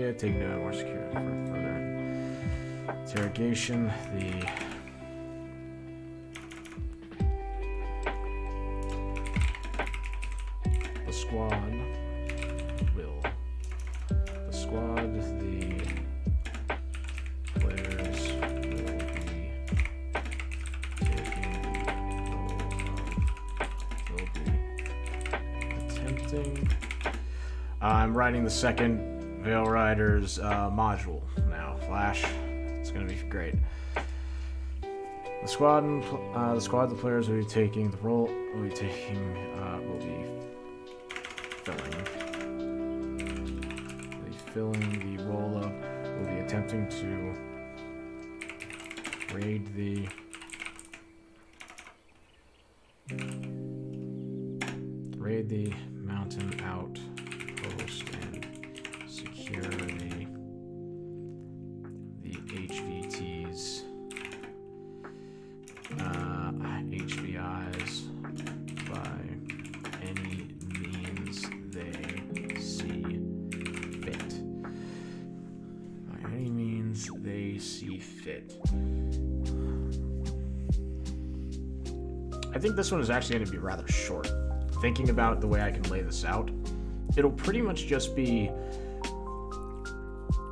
area, taking to more secure for further interrogation. The squad, the players will be taking attempting. I'm writing the second Veil Riders module now. Flash. It's gonna be great. The squad, the players will be taking the role. Will be filling the role of. Will be attempting to raid the mountain outpost and secure the HVTs, HVIs by any means they see fit. By any means they see fit. I think this one is actually going to be rather short. Thinking about the way I can lay this out, it'll pretty much just be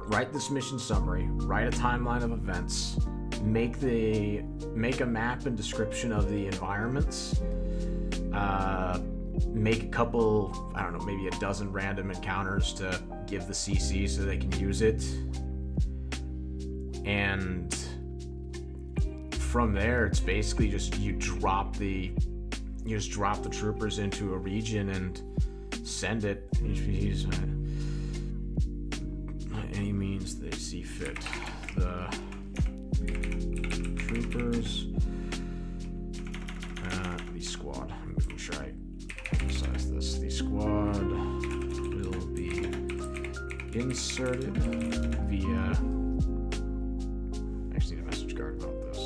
write this mission summary, write a timeline of events, make a map and description of the environments, make a couple, I don't know, maybe a dozen random encounters to give the CC so they can use it, and from there it's basically just you drop the troopers into a region and send it. HVs by any means they see fit. The troopers, the squad. I'm making sure I emphasize this. The squad will be inserted via. I actually need a message card about this.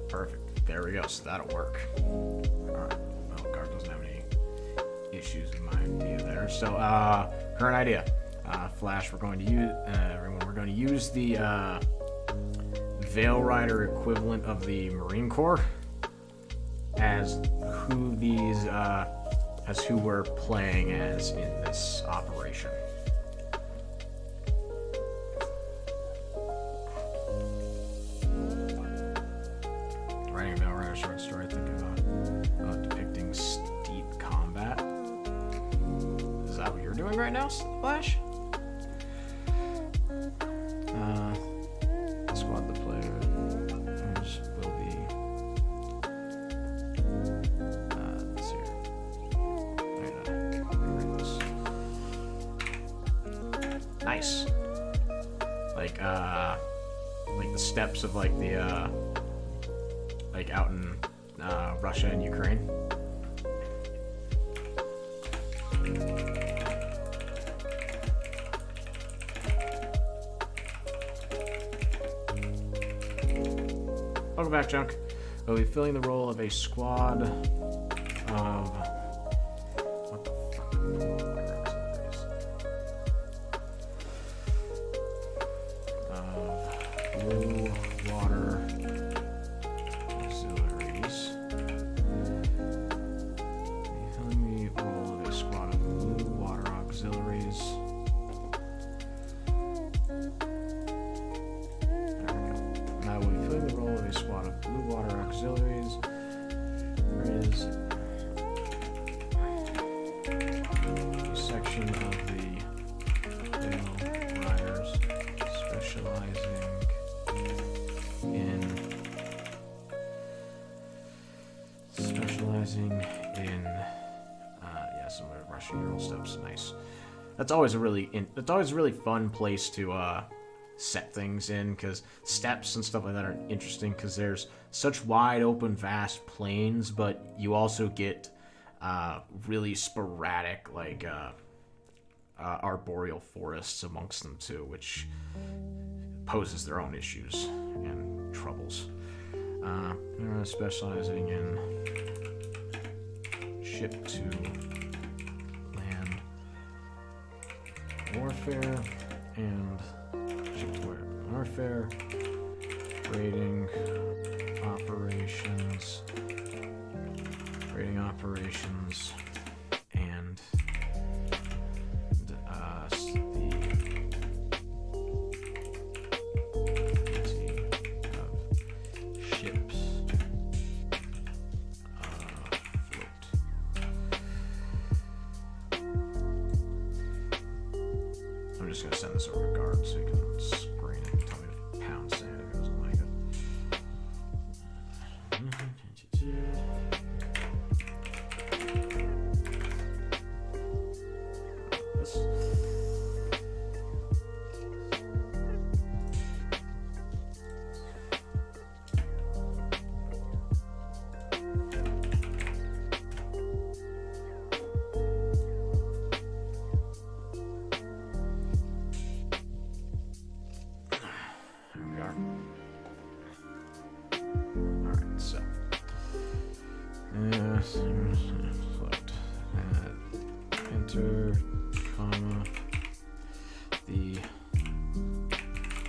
Perfect. There we go. So that'll work. Alright. Well, Guard doesn't have any issues with my idea there. So, current idea. Flash, we're going to use, everyone, we're going to use the, Veil Rider equivalent of the Marine Corps as who we're playing as in this operation. Writing Veil Rider short story, thinking about depicting steep combat. Is that what you're doing right now, Flash? Squad the players will be. Let's see here. Nice. Like the steps of like the like out in Russia and Ukraine. Welcome back, Junk. We'll be filling the role of a squad of what the fuck? Blue water auxiliaries. There is a section of the Dale Riders specializing in yeah, some of the Russian Ural steppes. Nice. That's always a really fun place to set things in, because steppes and stuff like that are interesting because there's such wide open vast plains, but you also get really sporadic like arboreal forests amongst them too, which poses their own issues and troubles. They're specializing in ship to land warfare and ship to warfare, raiding operations, and the of ships afloat. I'm just gonna send this over to Guard so you can screen it and tell me if pound sand if he doesn't like it. Enter, comma, the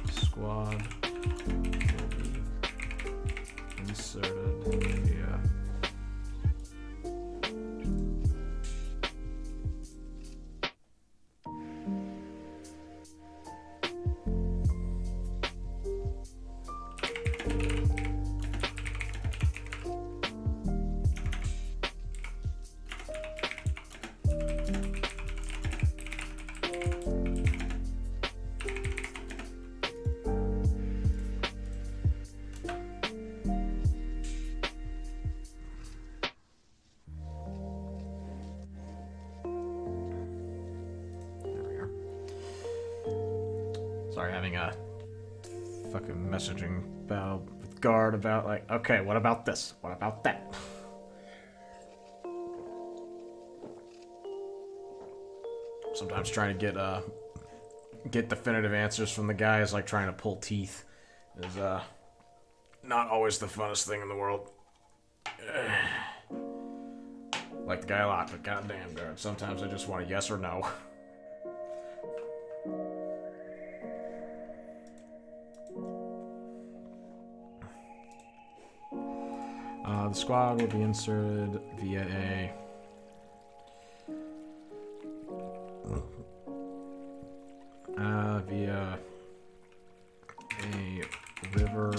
squad will be inserted via Sorry, having a fucking messaging battle with Guard about, like, okay, what about this? What about that? Sometimes trying to get definitive answers from the guys, like trying to pull teeth, is not always the funnest thing in the world. Like the guy a lot, but goddamn, Guard, sometimes I just want a yes or no. The squad will be inserted via a river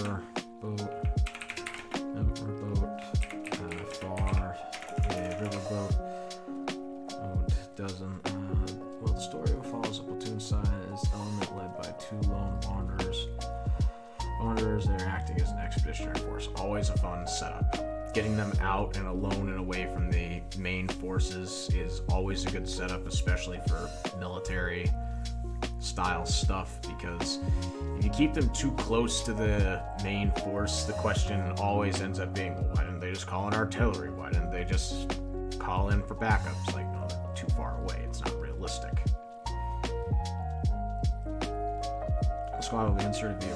boat. Doesn't. Well, the story follows a platoon-sized element led by two lone wanderers. They're acting as an expeditionary force. Always a fun setup. Getting them out and alone and away from the main forces is always a good setup, especially for military style stuff, because if you keep them too close to the main force, the question always ends up being, well, why didn't they just call in artillery? Why didn't they just call in for backups? Like, no, they're too far away. It's not realistic. The squad will be inserted via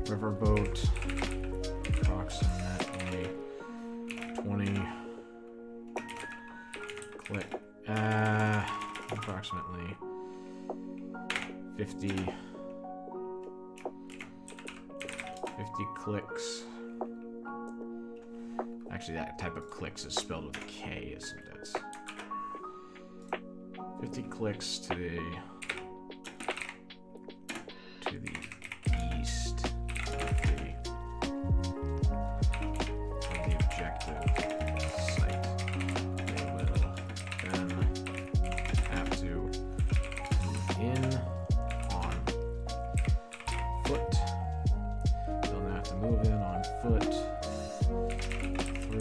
riverboat, approximately 20 click, approximately 50 clicks. Actually, that type of clicks is spelled with a K, isn't it? 50 clicks to the east of the on foot through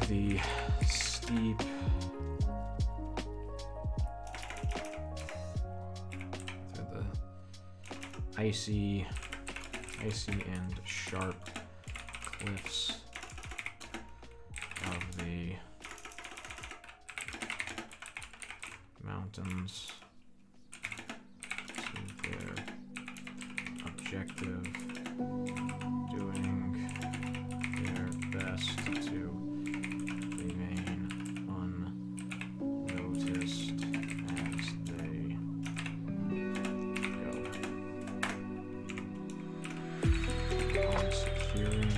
the steep icy and sharp cliffs of the mountains to their objective, doing their best to remain unnoticed as they go. On securing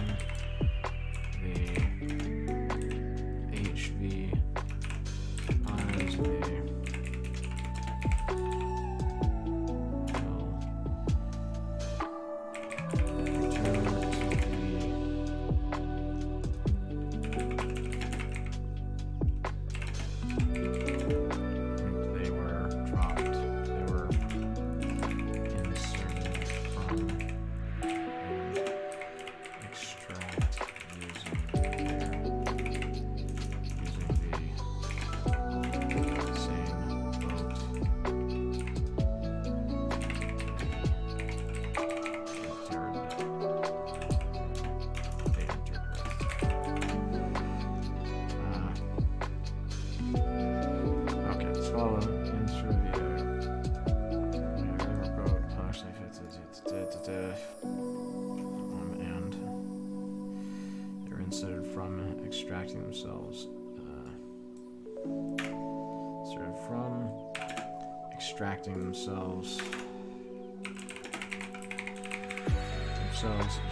the HV as they extracting themselves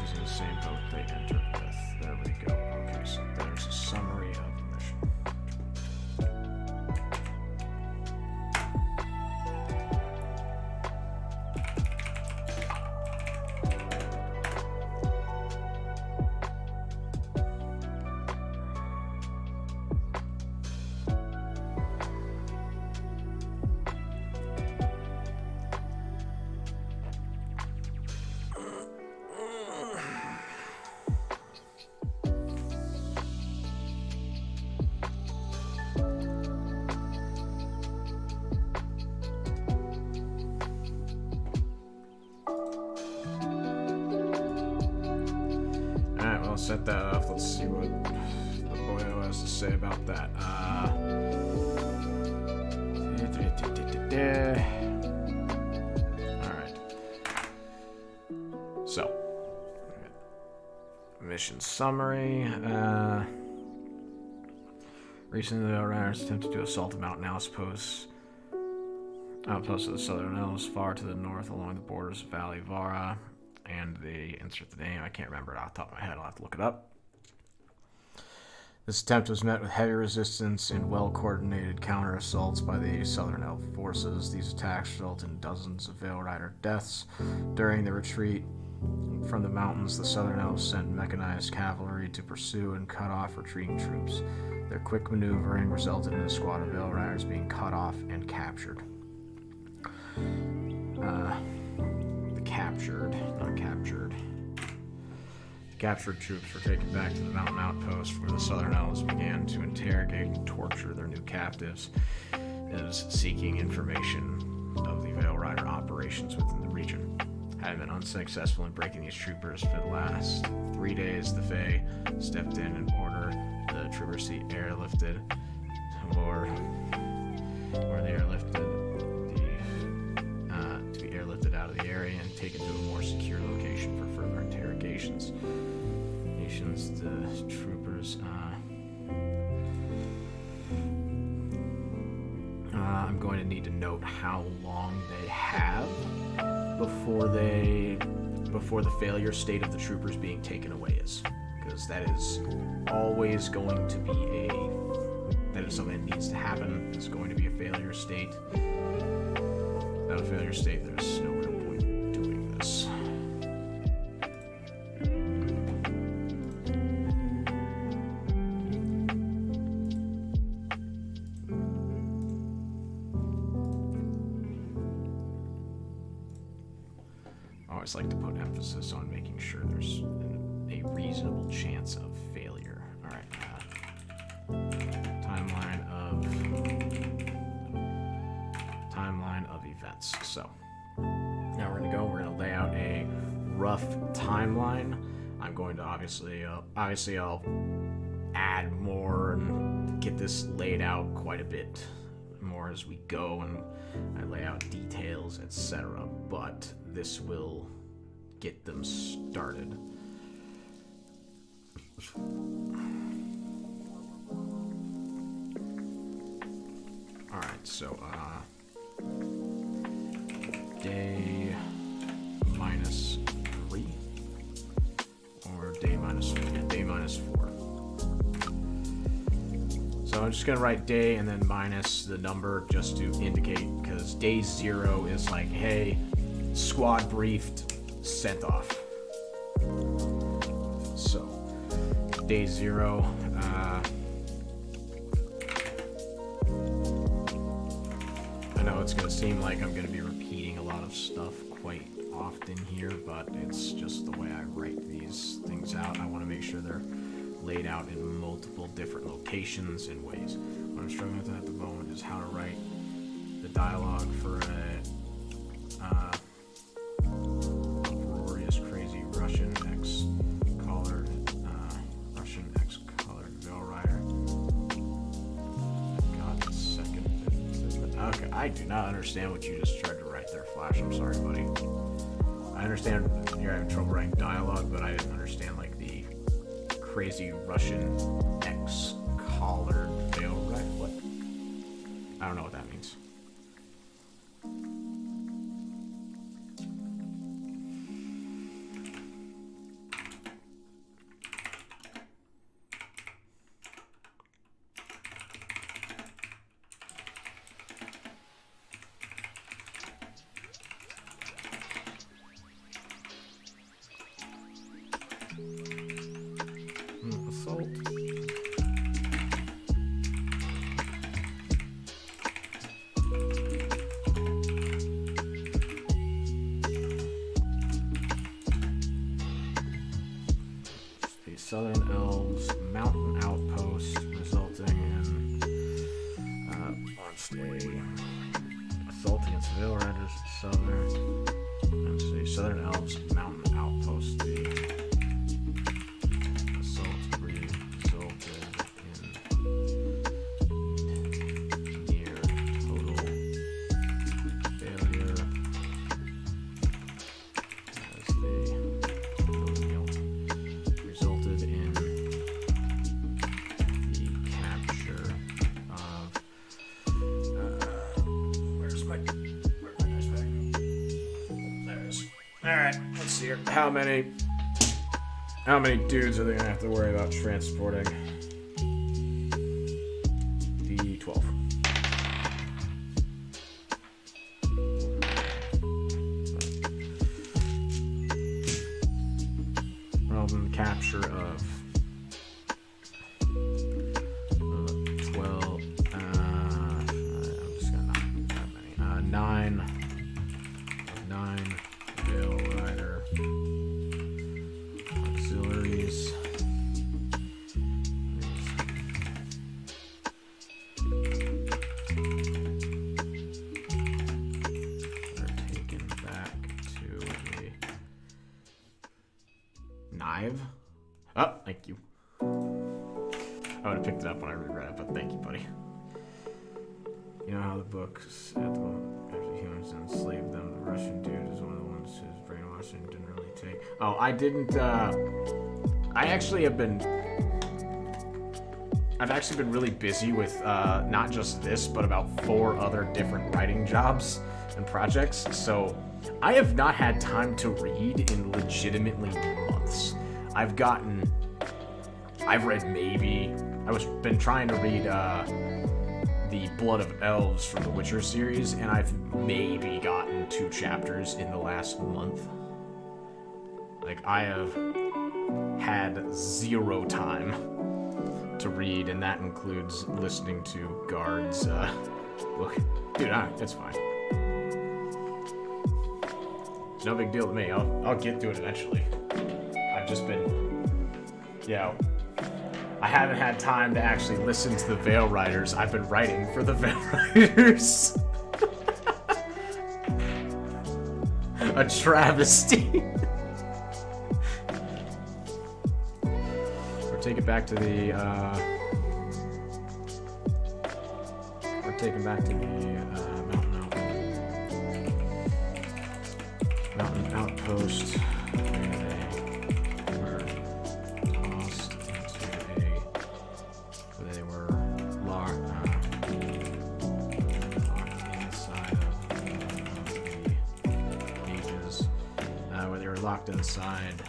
using the same boat they entered with. There we go. Okay, so there's a summary of the mission. Set that up. Let's see what the boyo has to say about that. Alright. So, mission summary. Recently, the Outriders attempted to assault the Mount Alice outpost of the Southern Elves, far to the north along the borders of Valley Vara. And they insert the name. I can't remember it off the top of my head. I'll have to look it up. This attempt was met with heavy resistance and well-coordinated counter-assaults by the Southern Elf forces. These attacks resulted in dozens of Veil Rider deaths. During the retreat from the mountains, the Southern Elves sent mechanized cavalry to pursue and cut off retreating troops. Their quick maneuvering resulted in a squad of Veil Riders being cut off and captured. The captured troops were taken back to the mountain outpost where the Southern Elves began to interrogate and torture their new captives, as seeking information of the Veil Rider operations within the region. Having been unsuccessful in breaking these troopers for the last 3 days, the Fae stepped in and ordered the troopers to be airlifted, to be airlifted out of the area and taken to a more secure location for further interrogations. The troopers. I'm going to need to note how long they have before the failure state of the troopers being taken away is, because that is always going to be that is something that needs to happen. It's going to be a failure state. Without a failure state, there's no real point in doing this. I always like to put emphasis on making sure there's a reasonable chance of failure. All right. Timeline of events. So now we're gonna lay out a rough timeline. I'm going to obviously I'll add more and get this laid out quite a bit more as we go, and I lay out details, etc. But this will get them started. All right, so day -3 or day minus 4. So I'm just gonna write day and then minus the number just to indicate, because day 0 is like, hey, squad briefed, sent off. So day 0, I know it's gonna seem like I'm gonna be repeating a lot of stuff quite often here, but it's just the way I write these things out. I want to make sure they're laid out in multiple different locations and ways. What I'm struggling with at the moment is how to write the dialogue for a uproarious, crazy Russian ex-collared Veil Rider. God, second. Okay, I do not understand what you just tried to write there, Flash. I'm sorry, buddy. I understand you're having trouble writing dialogue, but I didn't understand like the crazy Russian ex-collared Veil Rider. What? I don't know what that means. Assault. The Southern Elves mountain outpost, resulting in assault against Veil Riders. Southern Elves mountain outpost. The Alright, let's see here. How many dudes are they gonna have to worry about transporting? D12. Relevant capture of 12. I'm just gonna not that many. 9 of 9. Veil Rider auxiliaries. They're taken back to a knife. Oh, thank you. I would have picked it up when I reread it, but thank you, buddy. You know how the books at the moment, after humans enslaved them, the Russian dude is one of the ones whose brainwashing didn't really take. Oh, I didn't, I've actually been really busy with, not just this, but about 4 other different writing jobs and projects, so I have not had time to read in legitimately months. I've been trying to read, the Blood of Elves from the Witcher series, and I've maybe gotten 2 chapters in the last month. Like, I have had 0 time to read, and that includes listening to Guard's, look, dude, it's fine. It's no big deal to me. I'll get to it eventually. I've just been, I haven't had time to actually listen to the Veil Riders. I've been writing for the Veil Riders. A travesty. We're taking back to the, mountain outpost. They were locked inside of the cages, where they were locked inside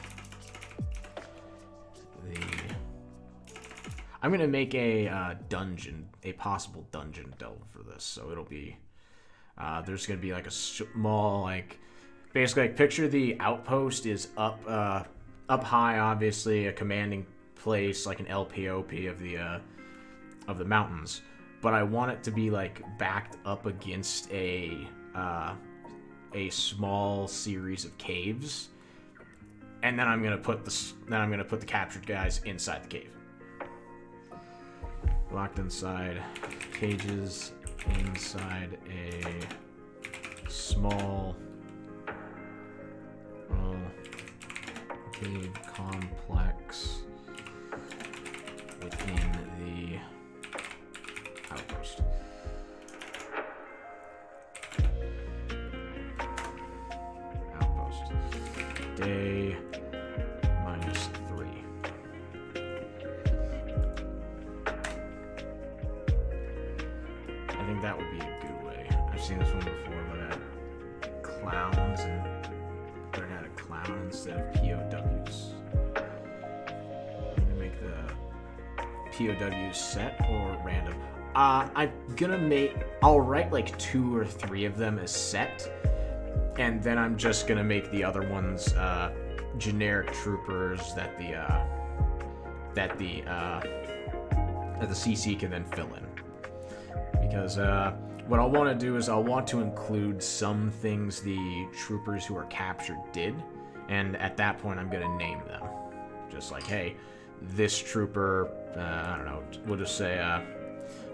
the. I'm gonna make a dungeon, a possible dungeon delve for this, so it'll be. There's gonna be like a small, like, basically, like, picture the outpost is up high, obviously a commanding place, like an LPOP of the mountains, but I want it to be like backed up against a small series of caves, and then I'm gonna put the captured guys inside the cave, locked inside cages inside a small cave complex within the outpost. Day -3. I think that would be a good way. I've seen this one before, but clowns and learn how to clown instead of POWs. I'm gonna make the POWs set or random. I'll write like 2 or 3 of them as set, and then I'm just gonna make the other ones generic troopers that the CC can then fill in. Because what I'll want to do is I'll want to include some things the troopers who are captured did, and at that point I'm gonna name them. Just like, hey, this trooper, I don't know, we'll just say,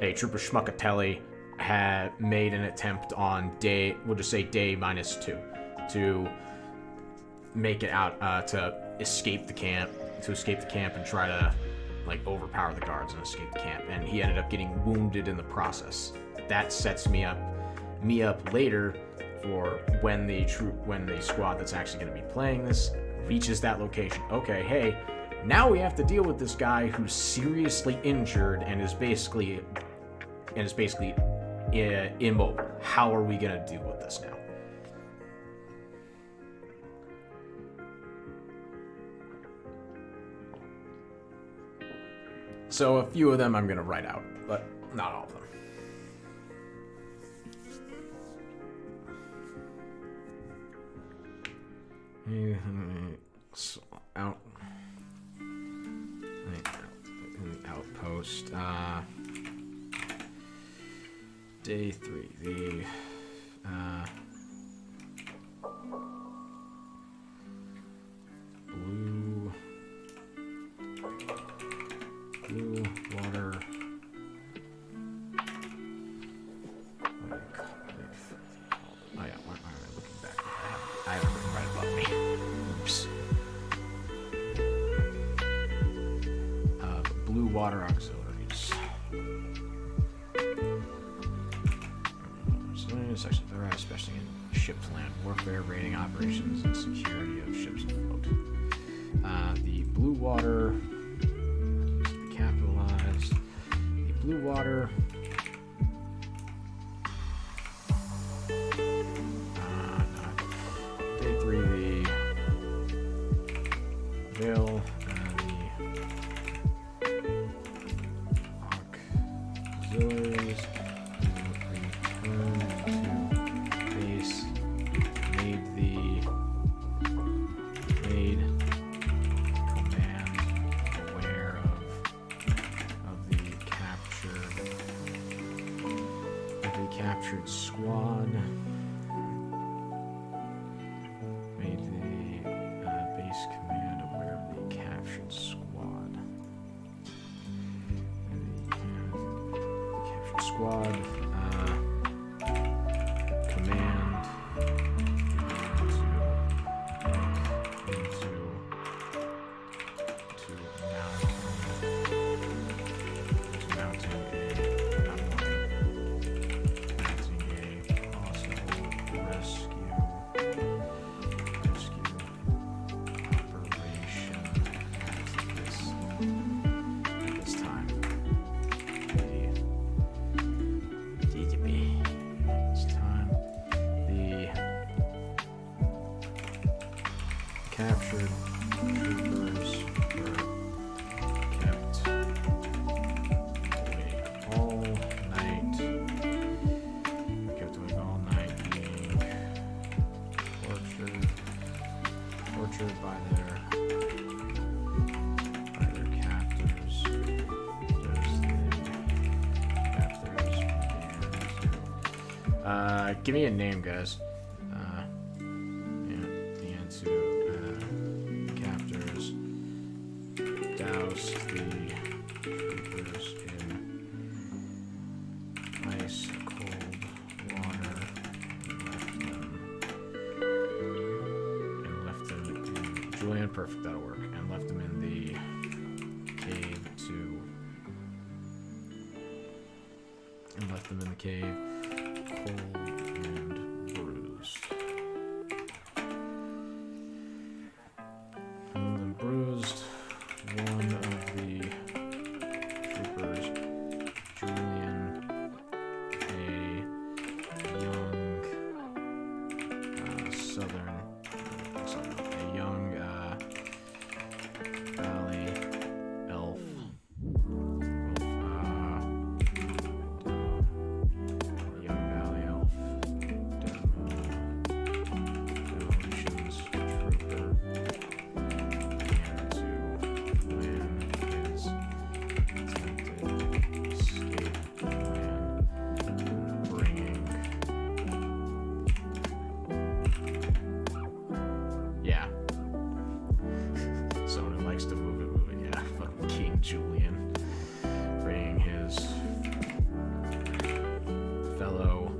hey, Trooper Schmuckatelli had made an attempt on day, we'll just say day -2, to make it out, to escape the camp and try to, like, overpower the guards and escape the camp, and he ended up getting wounded in the process. That sets me up later for when the squad that's actually going to be playing this reaches that location. Okay, hey, now we have to deal with this guy who's seriously injured and is basically immobile. How are we going to deal with this now? So a few of them I'm going to write out, but not all of them. So out in the outpost. Day 3. The blue water. Oh yeah, why am I looking back? I have it right above me. Oops. Blue water auxiliaries. Section especially in ships, land warfare, raiding operations, and security of ships afloat. The blue water. Capitalized. The blue water. Day 3, the Veil, the auxiliaries return to base, made command aware of the captured squad. squad. Command into mounting a possible rescue operation at this time. Captured troopers were kept awake all night. Being tortured by their captors. Give me a name, guys. Douse the troopers in ice cold water and left them in Julian, perfect, that'll work. And left them in the cave cold and bruised. One of the troopers, Julian, a young valley elf. Julian, bringing his fellow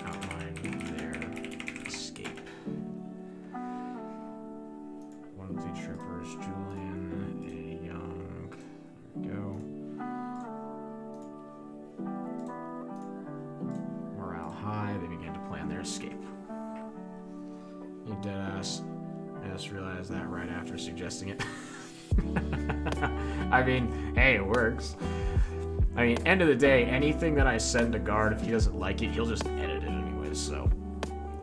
outlined their escape. One of the troopers, Julian, a young, morale high, they began to plan their escape. You deadass. I just realized that right after suggesting it. I mean, hey, it works. I mean, end of the day, anything that I send to Guard, if he doesn't like it, he'll just edit it anyways, so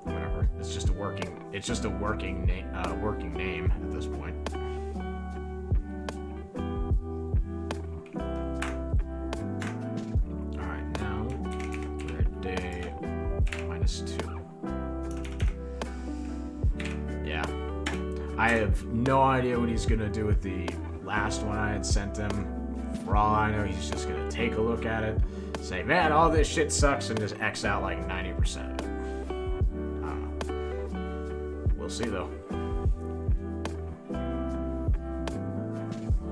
whatever. It's just a working name at this point. Alright, now we're at day -2. Yeah. I have no idea what he's gonna do with the last one I had sent him. For all I know, he's just gonna take a look at it, say, man, all this shit sucks, and just X out like 90% of it. I don't know. We'll see, though.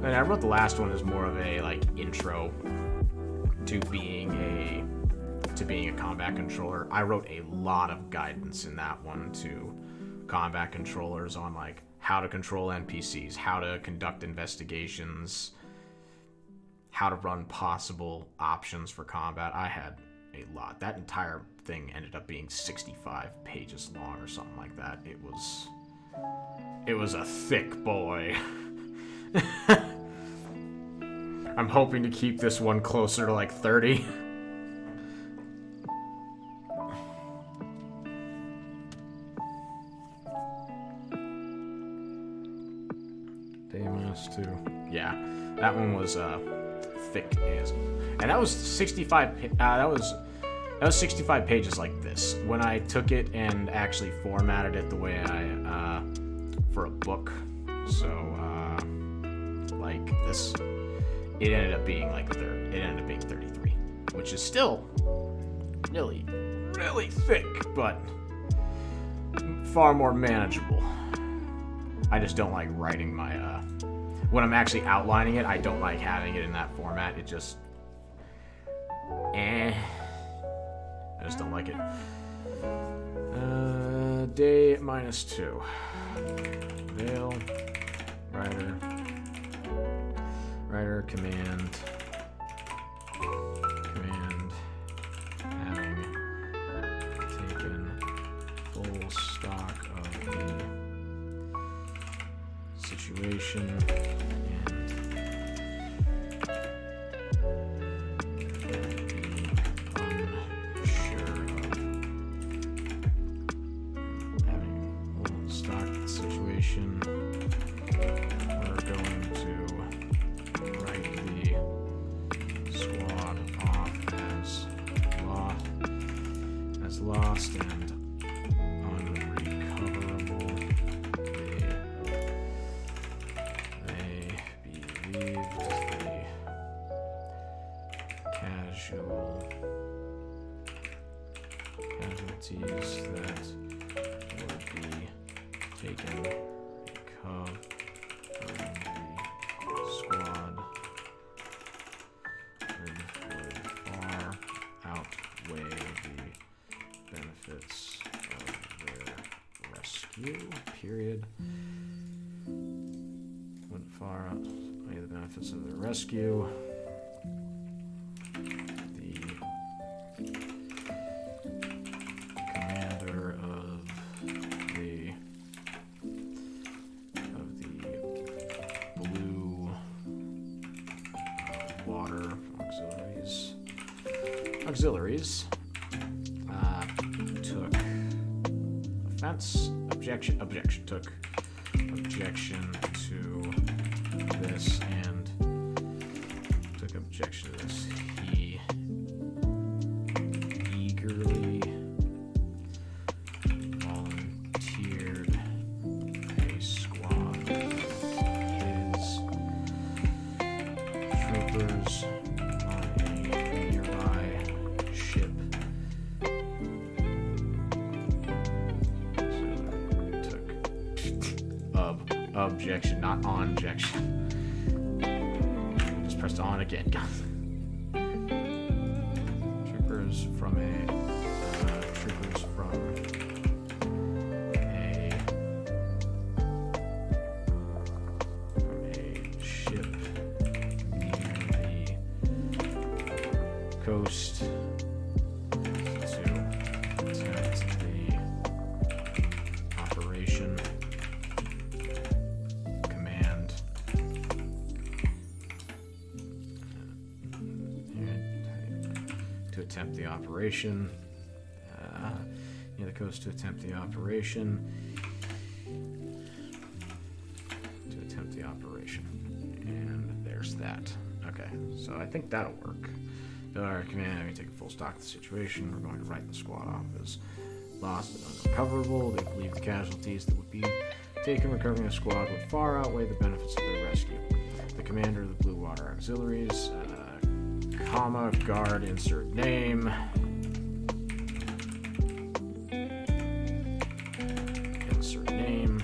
And I wrote the last one as more of a, like, intro to being a combat controller. I wrote a lot of guidance in that one to combat controllers on, like, how to control NPCs, how to conduct investigations, how to run possible options for combat. I had a lot. That entire thing ended up being 65 pages long or something like that. It was a thick boy. I'm hoping to keep this one closer to like 30. Day -2. Yeah, that one was thick as, and that was 65. That was 65 pages like this. When I took it and actually formatted it the way I for a book, so like this, it ended up being like it ended up being 33, which is still really, really thick, but far more manageable. I just don't like writing my, when I'm actually outlining it, I don't like having it in that format. It just, I just don't like it. Day -2. Veil, writer, command, having taken full stock of the situation and unsure of having full stock of the situation. We're going to write the squad off as lost and unrecoverable. They believed the casualties that would be taken covering the squad would far outweigh the benefits of their rescue, period. Would far outweigh the benefits of their rescue. The commander of the Blue Water auxiliaries took objection to this and took objection to this. He eagerly volunteered a squad of his troopers on a nearby ship. So it took objection, not on-jection. Just pressed on again, guys. Troopers from a ship near the coast to attempt the operation. Command to attempt the operation. Near the coast to attempt the operation. And there's that. Okay, so I think that'll work. Our command having taken full stock of the situation. We're going to write the squad off as lost and unrecoverable. They believe the casualties that would be taken recovering the squad would far outweigh the benefits of their rescue. The commander of the Blue Water Auxiliaries, guard, insert name. Insert name.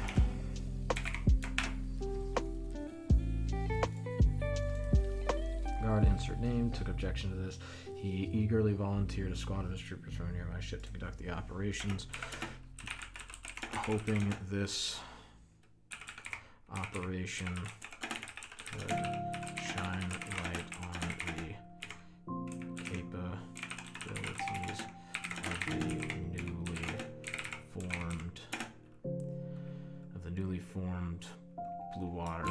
Guard, insert name, took objection to this. He eagerly volunteered a squad of his troopers from a nearby ship to conduct the operations, hoping this operation could shine light on the capabilities of the newly formed Blue Water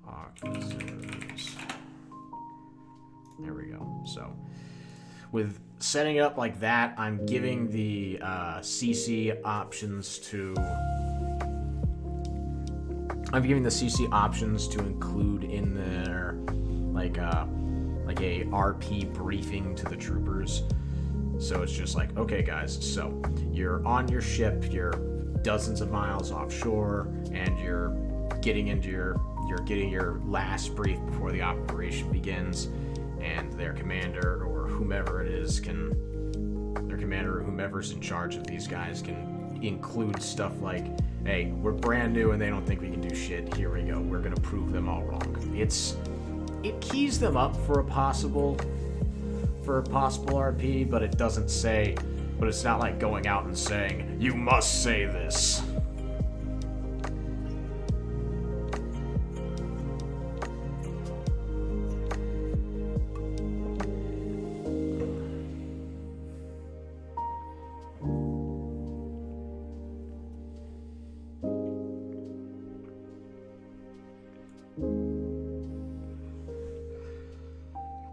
auxiliaries. There we go. So, with setting it up like that, I'm giving the CC options to. I'm giving the CC options to include in there, like a RP briefing to the troopers. So it's just like, okay, guys. So you're on your ship. You're dozens of miles offshore, and you're getting into you're getting your last brief before the operation begins, and their commander or whomever it is their commander or whomever's in charge of these guys can include stuff like, hey, we're brand new and they don't think we can do shit. Here we go. We're gonna prove them all wrong. It keys them up for a possible RP, but it doesn't say. But it's not like going out and saying, you must say this.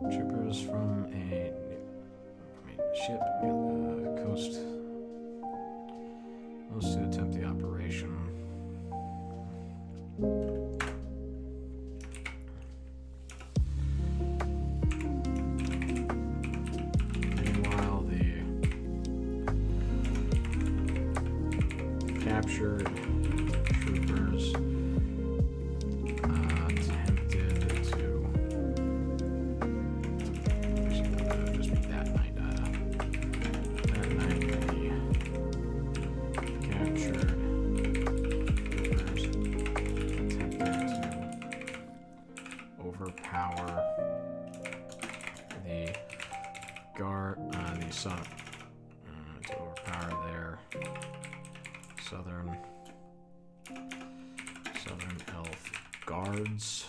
Troopers from a ship coast to attempt the operation. Meanwhile, the captured troopers overpower the guard, to overpower their southern elf guards.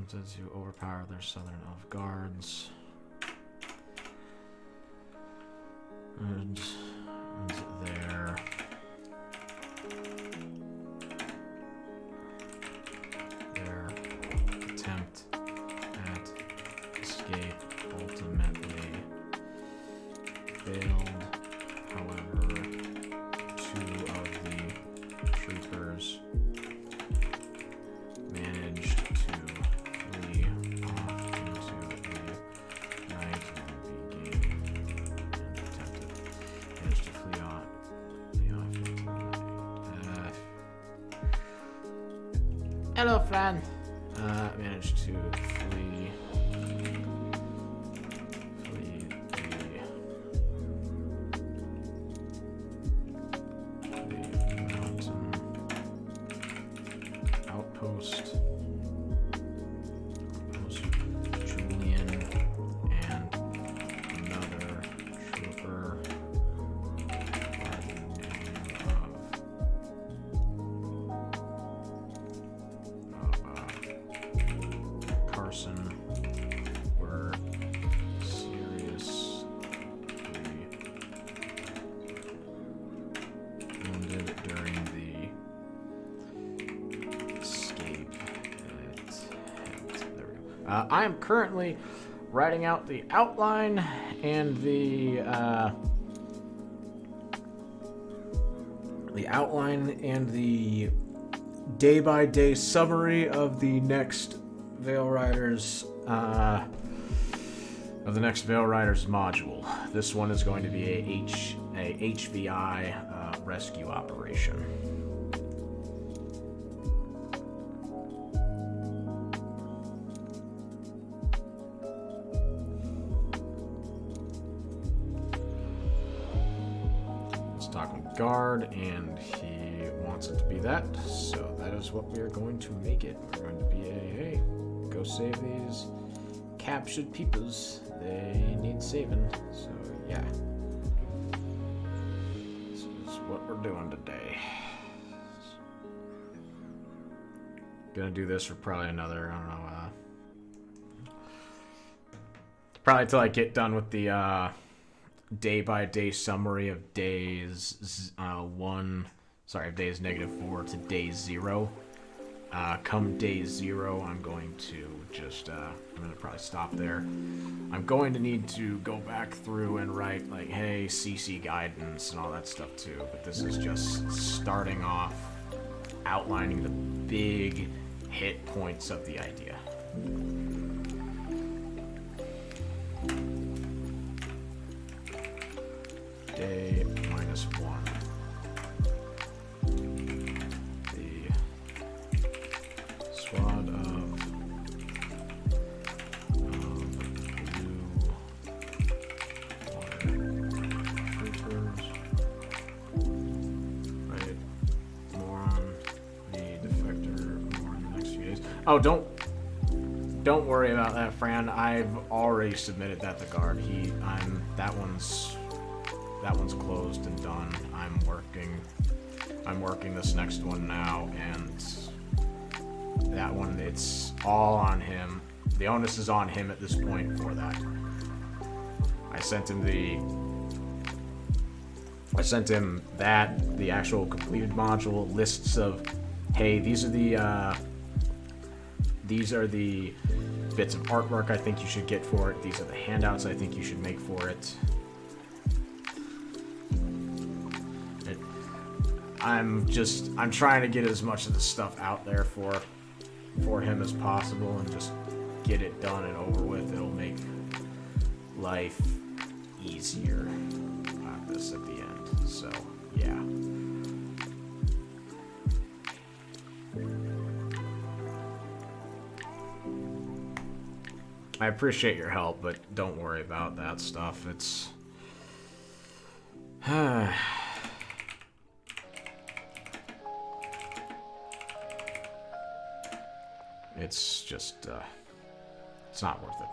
To overpower their southern elf guards. And their attempt at escape ultimately failed. However, two of the troopers managed to flee off into the night and managed to flee off into the night. Hello, friend. Managed to flee the mountain outpost. Julian and another trooper by the name of Carson were seriously wounded during the escape attempt. There we go. I am currently writing out the outline and the day-by-day summary of the next Veil Riders module. This one is going to be a HVI rescue operation. Let's talk with Guard, and he wants it to be that, so that is what we are going to make it. We're going to be hey, go save these captured peoples. They need saving. So yeah, this is what we're doing today. Gonna do this for probably another, I don't know, probably till I get done with the day-by-day summary of days days -4 to day 0. Come day 0, I'm going to just, I'm going to probably stop there. I'm going to need to go back through and write, like, hey, CC guidance and all that stuff too, but this is just starting off, outlining the big hit points of the idea. Day -1. Oh, don't worry about that, Fran. I've already submitted that to guard. That one's closed and done. I'm working this next one now, and that one, it's all on him. The onus is on him at this point for that. I sent him the actual completed module, lists of, hey, these are the bits of artwork I think you should get for it. These are the handouts I think you should make for it. I'm trying to get as much of the stuff out there for him as possible and just get it done and over with. It'll make life easier at the end. So, yeah. I appreciate your help, but don't worry about that stuff. It's just, it's not worth it.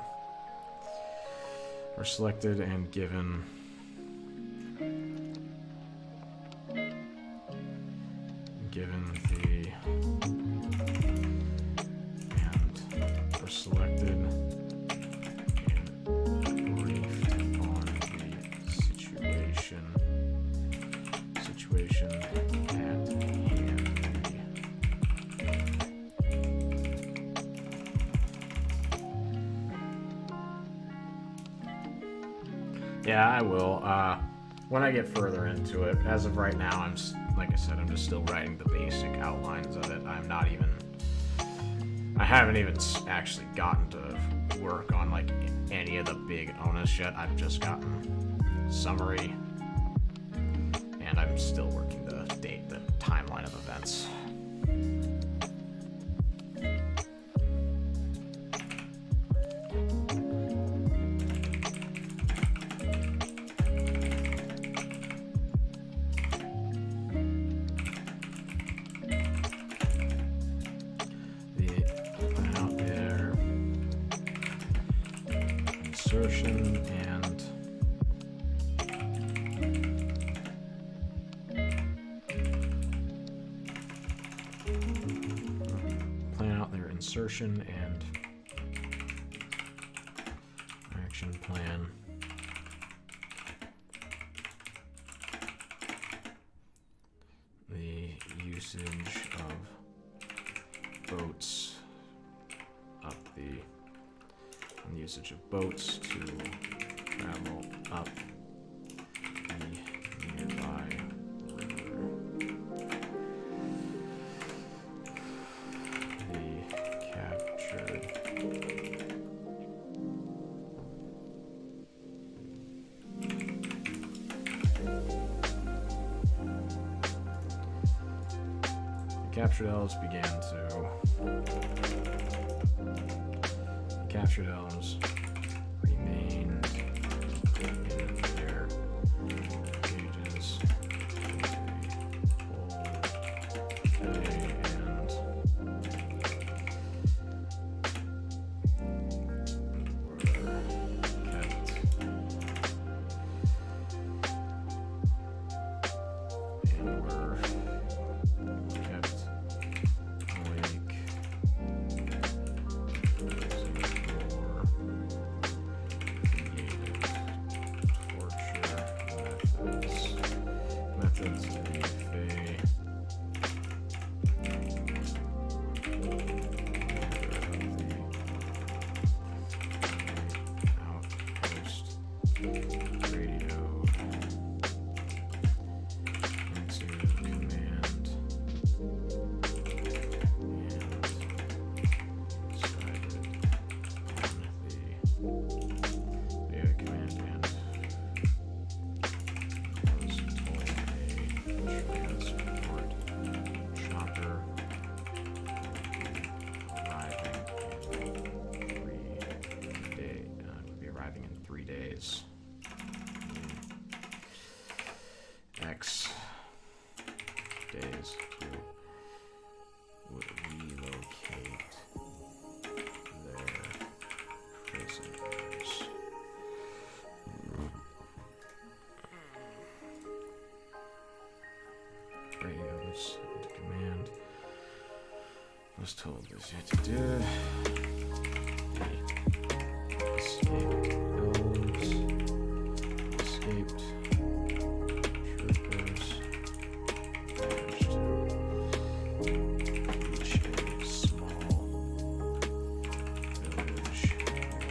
We're selected and given the, and we're selected and briefed on the situation at hand. Yeah, I will. When I get further into it, as of right now, like I said, I'm just still writing the basic outlines of it. I haven't even actually gotten to work on like any of the big onus yet. I've just gotten summary, and I'm still working the timeline of events. Insertion and plan out their insertion and action plan. The usage of boats usage of boats to travel up the nearby river. The captured elves began to captured elves remained in their cages the whole day and were kept awake. X days to relocate Escaped elves. Escaped troopers. Managed to reach a small village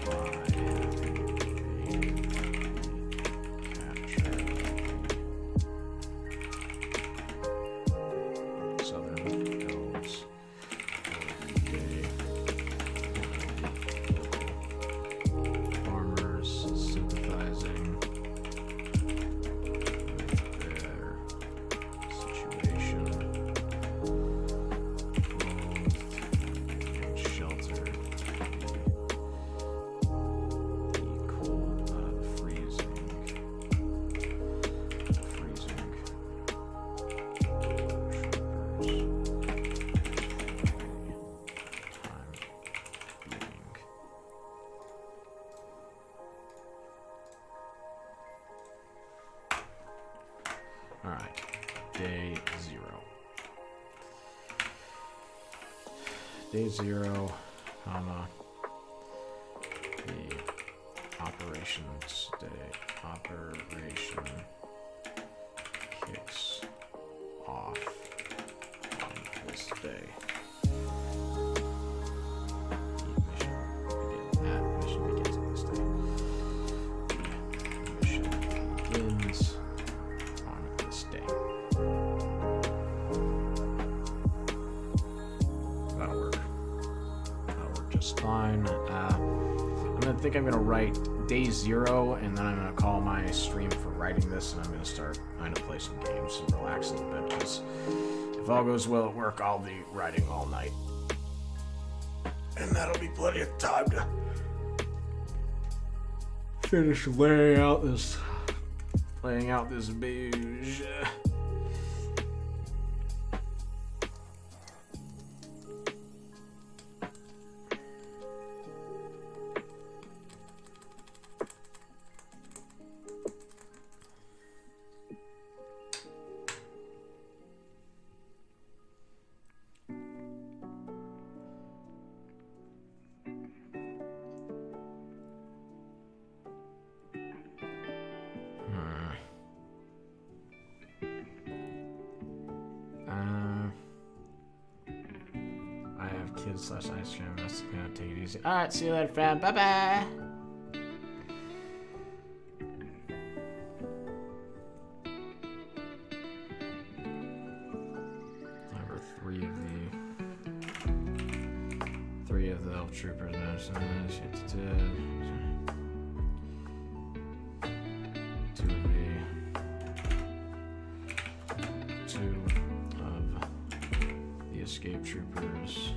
by capture southern elves. Farmers sympathizing with their situation, clothed and sheltered, the cold, freezing troopers. Alright, day 0. Day 0, the operations day. Operation kicks off on this day. That mission begins on this day. Mission begins on this day. That'll work. That'll work just fine. I'm gonna write day 0, and then I'm gonna call my stream for writing this, and I'm gonna play some games and relax a little bit, because if all goes well at work, I'll be writing all night. And that'll be plenty of time to finish laying out this beige. I have kids / ice cream. That's gonna take it easy. Alright, see you later, fam. Bye bye. Number 3 of the elf troopers. Two of the escape troopers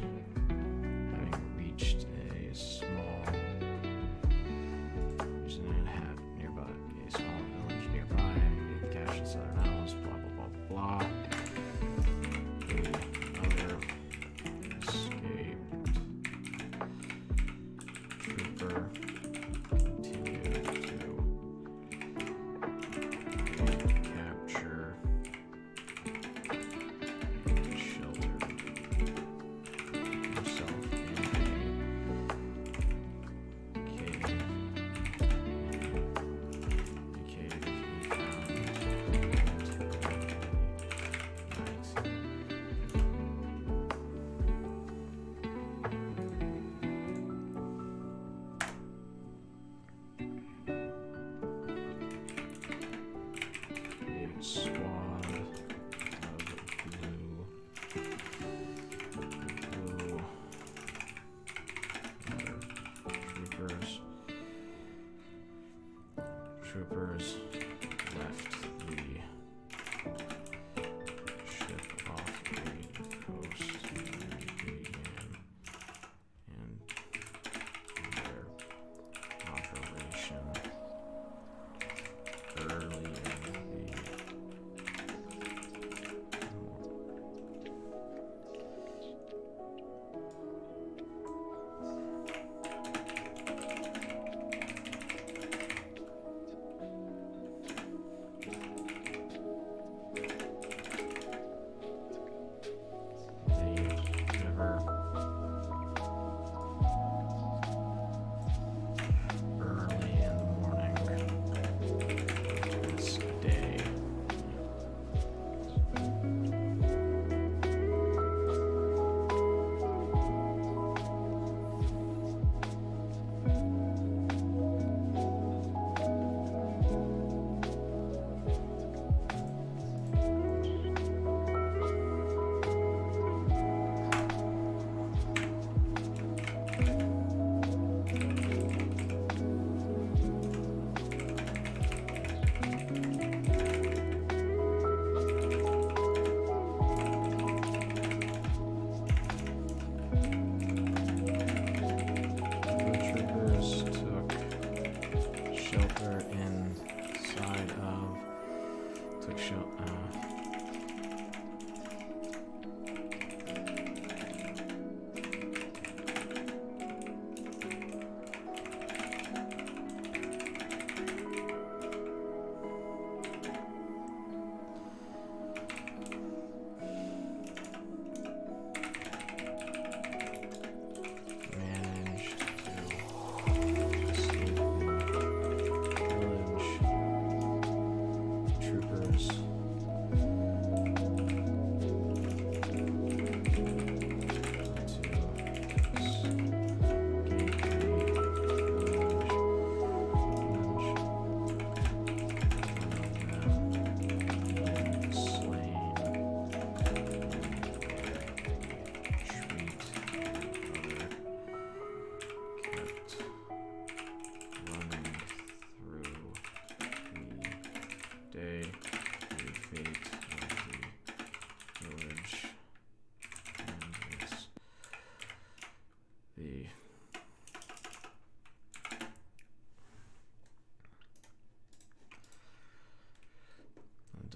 having reached a small nearby, a small village nearby, the cache in Southern Islands, blah blah blah blah. The other escaped trooper continued to capture shelter himself in a cave. The cave he found night. A squad of blue troopers left the ship off the coast and began their operation early in the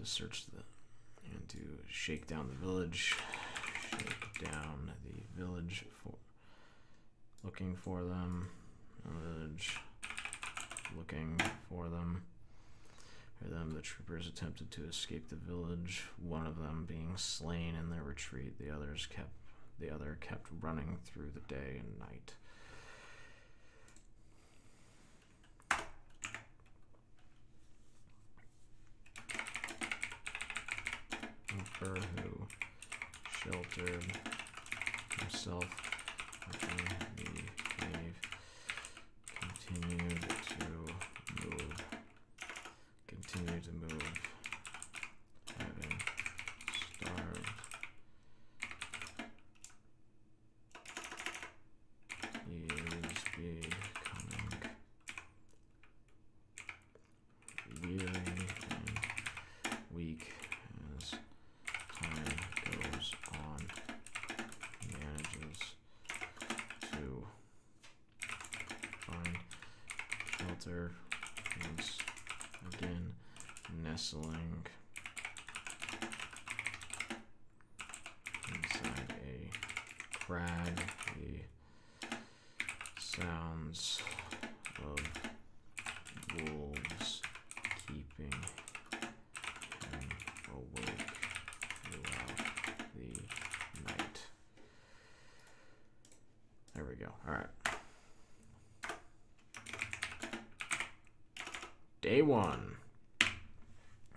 search the and to shake down the village. Shake down the village for looking for them. Village looking for them. For them, the troopers attempted to escape the village, one of them being slain in their retreat. The other kept running through the day and night. Emperor who sheltered himself within the cave continued to move, having starved. He is becoming weary and weak as time goes on. He manages to find shelter. Once again, nestling inside a crag. The sounds of wolves keeping him awake throughout the night. There we go. All right. Day 1.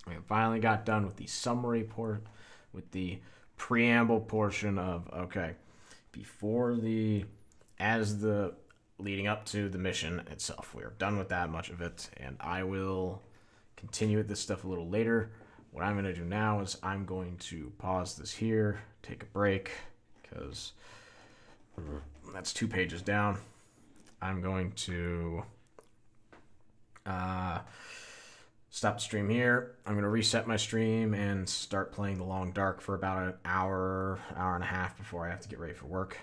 We finally got done with the summary with the preamble portion of, okay, leading up to the mission itself. We are done with that much of it, and I will continue with this stuff a little later. What I'm going to do now is I'm going to pause this here, take a break, because that's 2 pages down. I'm going to stop the stream here. I'm going to reset my stream and start playing The Long Dark for about an hour and a half before I have to get ready for work.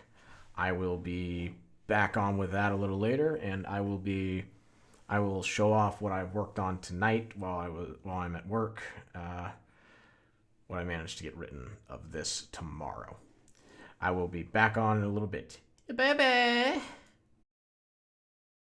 I will be back on with that a little later, and I will show off what I've worked on tonight while I'm at work, what I managed to get written of this tomorrow. I will be back on in a little bit. Bye-bye.